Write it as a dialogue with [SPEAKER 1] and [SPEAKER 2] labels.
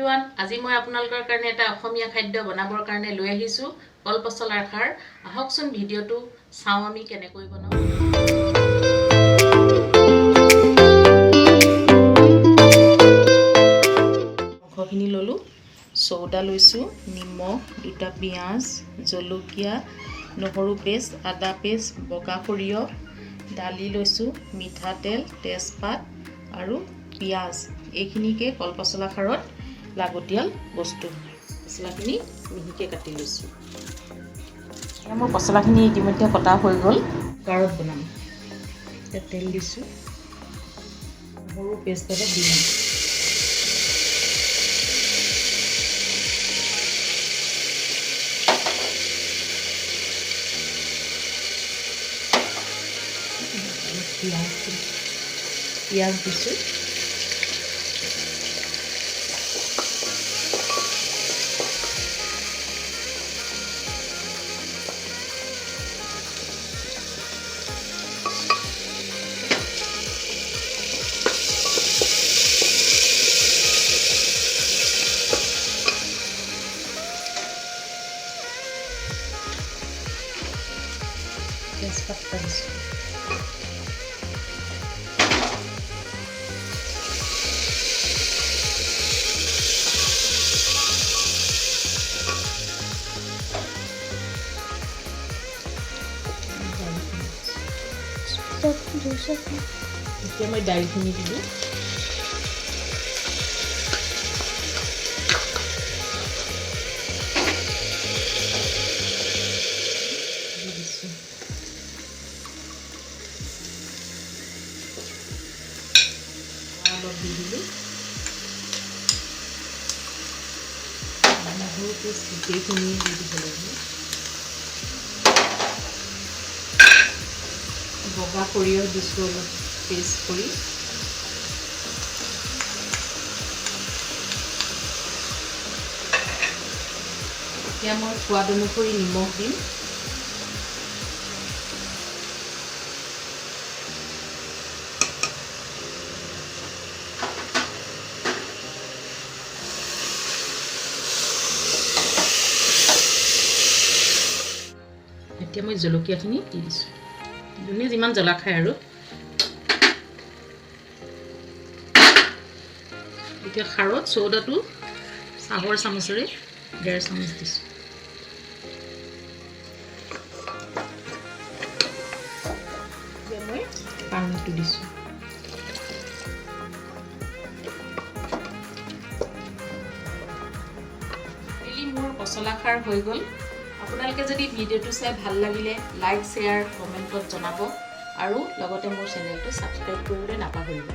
[SPEAKER 1] everyone আজি মই আপোনালোকৰ কাৰণে এটা অসমীয়া খাদ্য বনাবৰ কাৰণে লৈ আহিছো কল পচলাৰ খাৰ আহকচোন ভিডিওটো চাও আমি কেনেকৈ বনাও অংশখিনি ললো সৌদা লৈছো নিমখ দুটা পিয়াজ জলকীয়া নহৰু পেষ্ট আদা পেষ্ট বগা সৰিয়হ দালি লৈছো মিঠাতেল তেজপাত আৰু পিয়াজ এইখিনিকে কল পচলা খাৰত লাগতিয়াল বস্তু পচলাখিনি মিহিকে কাটি লৈছো মোৰ পচলাখিনি ইতিমধ্যে কটা হৈ গল কাৰত বনাম তেল দিছো নহৰু পেষ্ট এটা দিম পিয়াজ দিছো তেজপাত দিছো এতিয়া মই দাইলখিনি দিলোঁ অলপ দি দিলোঁ নহৰু পেষ্ট গোটেইখিনি দি দিব লাগিব বগা সৰিয়হ দিছোঁ অলপ পেষ্ট কৰি এতিয়া মই সোৱাদ অনুসৰি নিমখ দিম এতিয়া মই জলকীয়াখিনি দি দিছোঁ যোনে যিমান জ্বলা খায় আৰু এতিয়া খাৰত চৌদাটো চাহৰ চামুচেৰে 1.5 চামুচ দিছোঁ এতিয়া মই পানীটো দিছোঁ মোৰ পচলা খাৰ হৈ গ'ল আপোনালোকে যদি ভিডিওটো চাই ভাল লাগিলে লাইক শেয়াৰ কমেন্টত জনাব আৰু লগতে মোৰ চেনেলটো সাবস্ক্ৰাইব কৰিবলৈ নাপাহৰিব